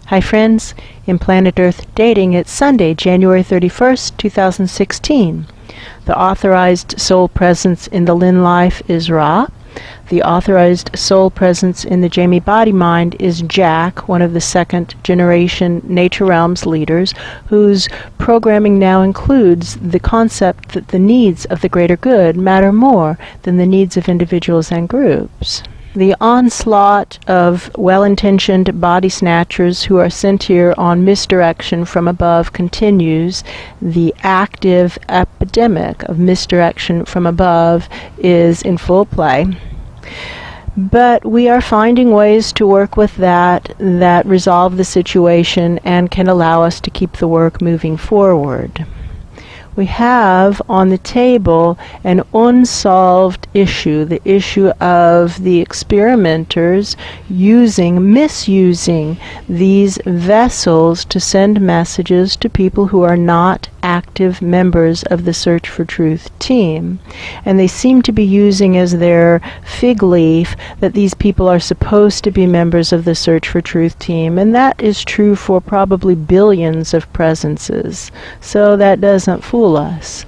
Hi friends, in Planet Earth Dating, it's Sunday, January 31st, 2016. The authorized soul presence in the Lynn-Life is Ra. The authorized soul presence in the Jamie-Body-Mind is Jack, one of the second-generation Nature Realms leaders, whose programming now includes the concept that the needs of the greater good matter more than the needs of individuals and groups. The onslaught of well-intentioned body snatchers who are sent here on misdirection from above continues. The active epidemic of misdirection from above is in full play. But we are finding ways to work with that resolve the situation and can allow us to keep the work moving forward. We have on the table an unsolved issue, the issue of the experimenters misusing these vessels to send messages to people who are not active members of the Search for Truth team. And they seem to be using as their fig leaf that these people are supposed to be members of the Search for Truth team, and that is true for probably billions of presences. So that doesn't fool us.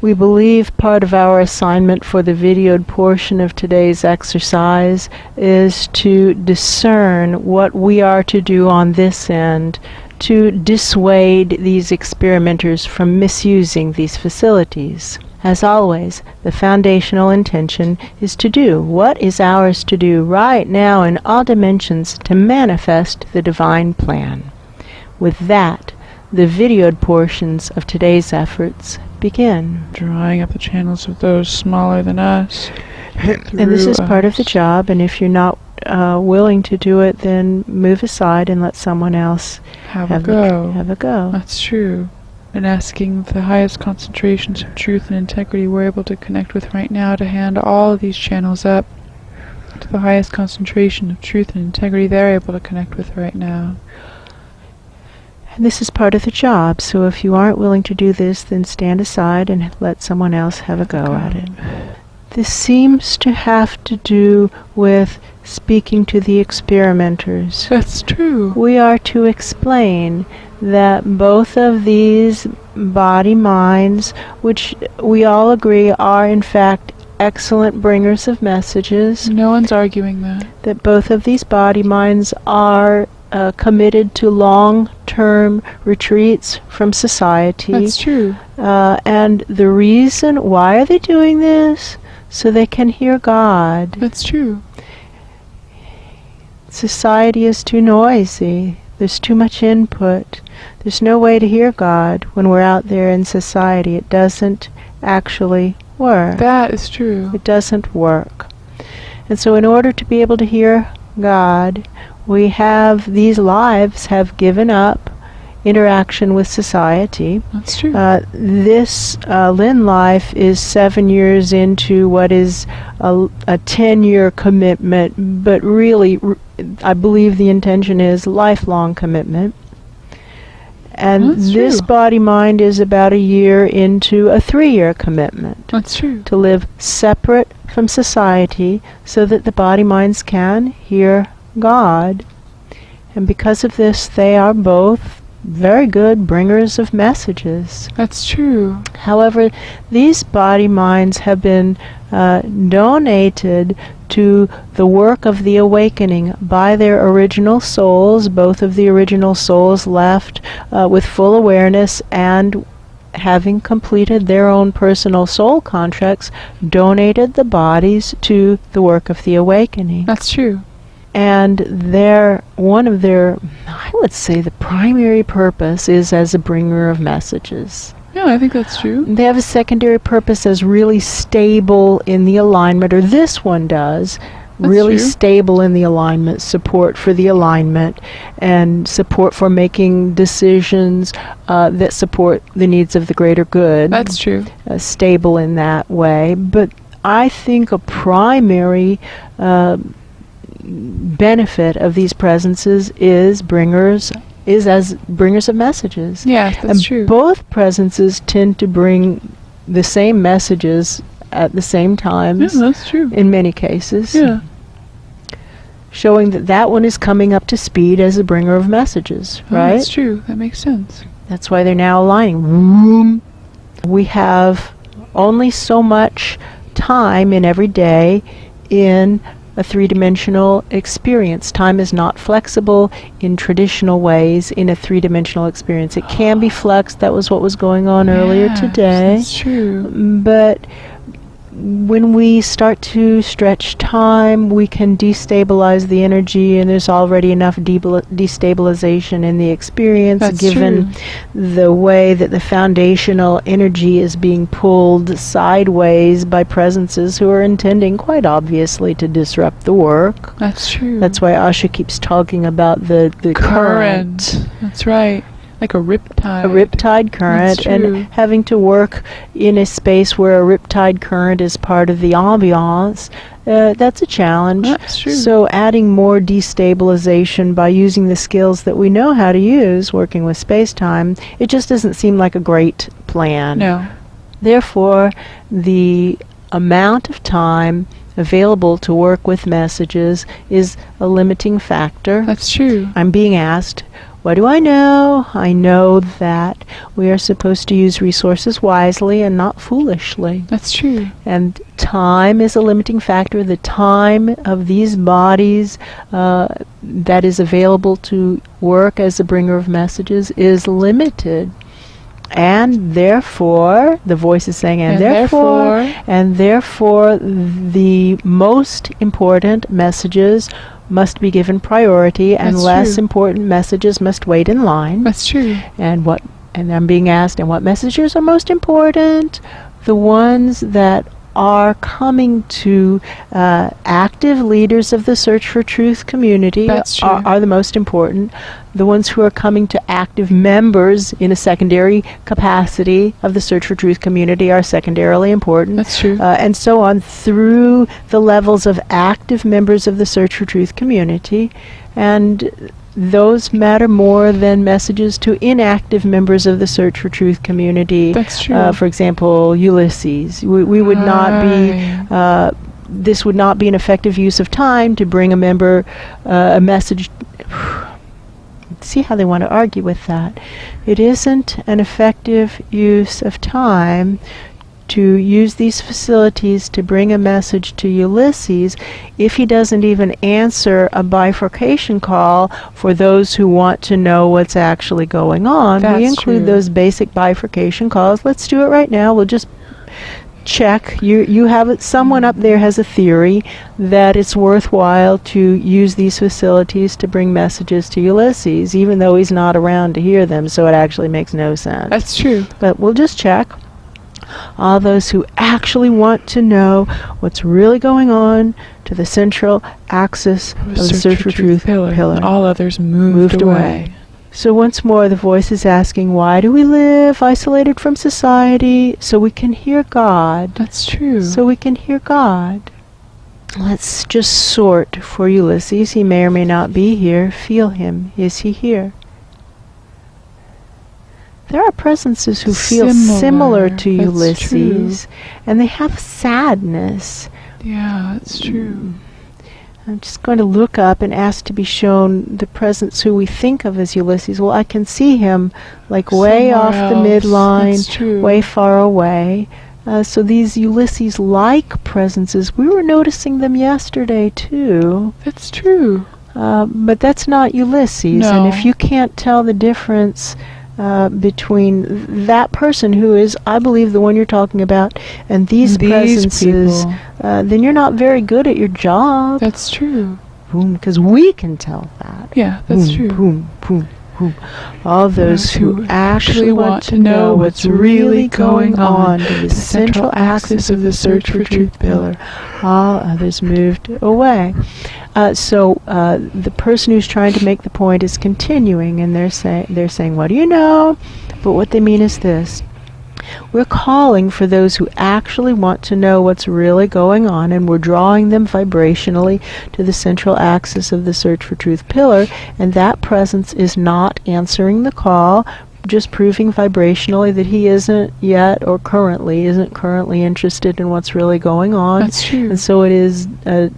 We believe part of our assignment for the videoed portion of today's exercise is to discern what we are to do on this end to dissuade these experimenters from misusing these facilities. As always, the foundational intention is to do what is ours to do right now in all dimensions to manifest the divine plan. With that, the videoed portions of today's efforts begin. Drawing up the channels of those smaller than us. And this is part of the job, and if you're not willing to do it, then move aside and let someone else have a go. That's true. And asking the highest concentrations of truth and integrity we're able to connect with right now to hand all of these channels up to the highest concentration of truth and integrity they're able to connect with right now. And this is part of the job, so if you aren't willing to do this, then stand aside and let someone else have a go at it. This seems to have to do with speaking to the experimenters. That's true. We are to explain that both of these body minds, which we all agree are in fact excellent bringers of messages. No one's arguing that. That both of these body minds are committed to long-term retreats from society. That's true. And the reason, why are they doing this? So they can hear God. That's true. Society is too noisy. There's too much input. There's no way to hear God when we're out there in society. It doesn't actually work. That is true. It doesn't work. And so in order to be able to hear God, these lives have given up interaction with society. That's true. This Lynn-Life is 7 years into what is a 10-year commitment, but really, I believe the intention is lifelong commitment. And this body-mind is about a year into a 3-year commitment. That's true. To live separate from society so that the body-minds can hear God. And because of this, they are both very good bringers of messages. That's true. However, these body minds have been donated to the work of the awakening by their original souls. Both of the original souls left with full awareness and, having completed their own personal soul contracts, donated the bodies to the work of the awakening. That's true. And one of their, I would say the primary purpose is as a bringer of messages. Yeah, I think that's true. They have a secondary purpose as really stable in the alignment, or this one does, really stable in the alignment, support for the alignment, and support for making decisions that support the needs of the greater good. That's true. Stable in that way. But I think a primary benefit of these presences is as bringers of messages. Yeah, that's true. Both presences tend to bring the same messages at the same times. Yeah, that's true. In many cases. Yeah. showing that that one is coming up to speed as a bringer of messages, right? That's true. That makes sense. That's why they're now aligning. We have only so much time in every day in a three-dimensional experience. Time is not flexible in traditional ways in a three-dimensional experience. It can be flexed. That was what was going on earlier today. That's true. But when we start to stretch time, we can destabilize the energy, and there's already enough destabilization in the experience. That's given the way that the foundational energy is being pulled sideways by presences who are intending, quite obviously, to disrupt the work. That's true. That's why Asha keeps talking about the current. That's right. Like a riptide. A riptide current, That's true. and having to work in a space where a riptide current is part of the ambiance, that's a challenge. That's true. So adding more destabilization by using the skills that we know how to use, working with space-time, it just doesn't seem like a great plan. No. Therefore, the amount of time available to work with messages is a limiting factor. That's true. I'm being asked, what do I know? I know that we are supposed to use resources wisely and not foolishly. That's true. And time is a limiting factor. The time of these bodies that is available to work as a bringer of messages is limited. And therefore, the voice is saying, and therefore, the most important messages must be given priority, and That's less true. important messages must wait in line. That's true. And I'm being asked, and what messages are most important? The ones that are coming to active leaders of the Search for Truth community That's true. are the most important. The ones who are coming to active members in a secondary capacity of the Search for Truth community are secondarily important. That's true. And so on through the levels of active members of the Search for Truth community. And those matter more than messages to inactive members of the Search for Truth community. That's true. For example, Ulysses. We would not be, this would not be an effective use of time to bring a member a message. See how they want to argue with that. It isn't an effective use of time to use these facilities to bring a message to Ulysses if he doesn't even answer a bifurcation call for those who want to know what's actually going on. That's we include true. those basic bifurcation calls. Let's do it right now. We'll just check. You have it. Someone up there has a theory that it's worthwhile to use these facilities to bring messages to Ulysses, even though he's not around to hear them, so it actually makes no sense. That's true. But we'll just check. All those who actually want to know what's really going on to the central axis of the Search for Truth pillar. All others moved away. So once more, the voice is asking, why do we live isolated from society? So we can hear God. That's true. So we can hear God. Let's just sort for Ulysses. He may or may not be here. Feel him. Is he here? There are presences who feel similar to That's Ulysses, and they have sadness. Yeah, that's true. I'm just going to look up and ask to be shown the presence who we think of as Ulysses. Well, I can see him like way Somewhere off the else. midline, That's true. way far away. So these Ulysses-like presences, we were noticing them yesterday too. That's true. But that's not Ulysses. No. And if you can't tell the difference between that person who is, I believe, the one you're talking about, and these presences, people. then you're not very good at your job. That's true. Boom, because we can tell that. Yeah, that's Boom, true. boom, boom, boom. All those who actually want want to know what's really going on to the central axis of the Search for Truth pillar. All others moved away. So the person who's trying to make the point is continuing, and they're saying, what do you know? But what they mean is this. We're calling for those who actually want to know what's really going on, and we're drawing them vibrationally to the central axis of the Search for Truth pillar, and that presence is not answering the call, just proving vibrationally that he isn't currently interested in what's really going on. That's true. And so it is a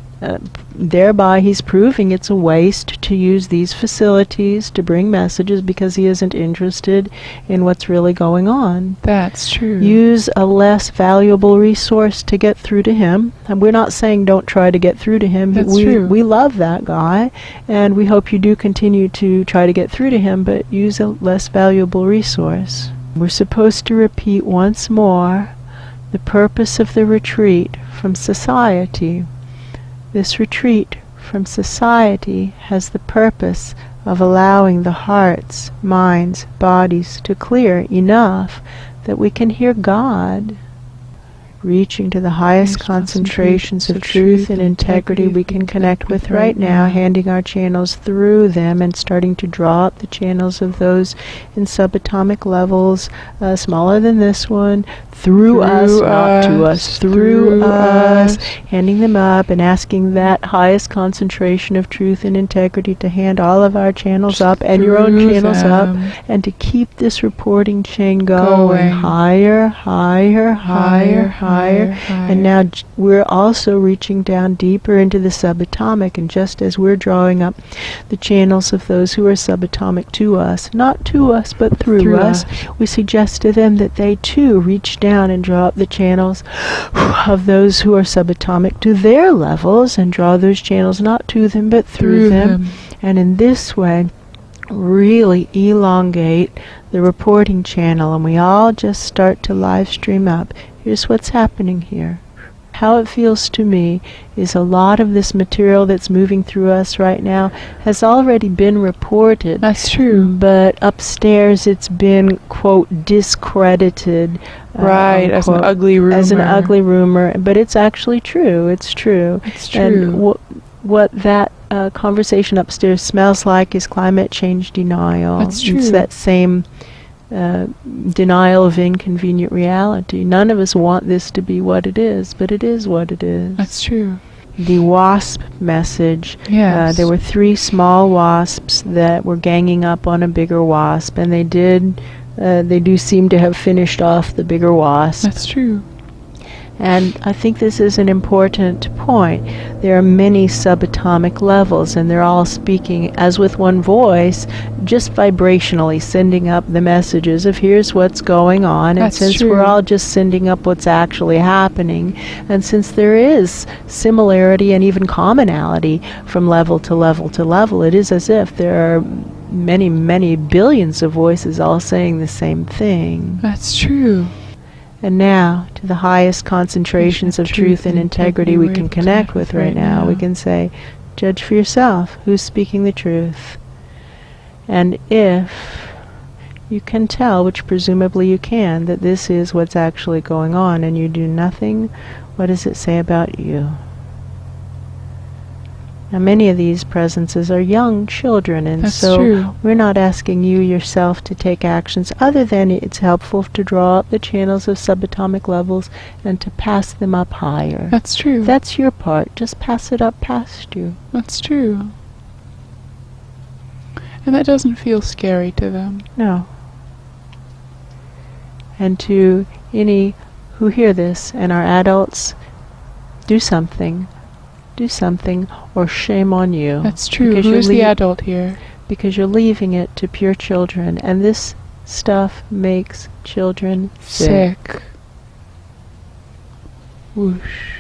thereby he's proving it's a waste to use these facilities to bring messages because he isn't interested in what's really going on. That's true. Use a less valuable resource to get through to him. And we're not saying don't try to get through to him. That's true. We love that guy, and we hope you do continue to try to get through to him, but use a less valuable resource. We're supposed to repeat once more the purpose of the retreat from society. This retreat from society has the purpose of allowing the hearts, minds, bodies to clear enough that we can hear God. Reaching to the highest concentrations of truth and integrity we can connect with right now, handing our channels through them and starting to draw up the channels of those in subatomic levels smaller than this one, through us, not to us, through us, handing them up and asking that highest concentration of truth and integrity to hand all of our channels up and your own channels up, and to keep this reporting chain going higher, higher, higher, higher. And now we're also reaching down deeper into the subatomic, and just as we're drawing up the channels of those who are subatomic to us, not to us but through us, we suggest to them that they too reach down and draw up the channels of those who are subatomic to their levels, and draw those channels not to them but through them. And in this way really elongate the reporting channel, and we all just start to live stream up. Here's what's happening here. How it feels to me is a lot of this material that's moving through us right now has already been reported. That's true. But upstairs it's been, quote, discredited. Right, as an ugly rumor. As an ugly rumor. But it's actually true. It's true. It's true. And what that conversation upstairs smells like is climate change denial. That's true. It's that same denial of inconvenient reality. None of us want this to be what it is, but it is what it is. That's true. The wasp message. Yes. There were 3 small wasps that were ganging up on a bigger wasp, and they do seem to have finished off the bigger wasp. That's true. And I think this is an important point. There are many subatomic levels, and they're all speaking as with one voice, just vibrationally sending up the messages of here's what's going on. That's and since true. we're all just sending up what's actually happening, and since there is similarity and even commonality from level to level to level, it is as if there are many, many billions of voices all saying the same thing. That's true. And now, to the highest concentrations of truth and integrity we can connect with right now, we can say, judge for yourself who's speaking the truth. And if you can tell, which presumably you can, that this is what's actually going on and you do nothing, what does it say about you? Now, many of these presences are young children, and so we're not asking you yourself to take actions other than it's helpful to draw up the channels of subatomic levels and to pass them up higher. That's true. That's your part. Just pass it up past you. That's true. And that doesn't feel scary to them. No. And to any who hear this and are adults, do something. Do something, or shame on you. That's true. Who's the adult here? Because you're leaving it to pure children, and this stuff makes children sick. Whoosh.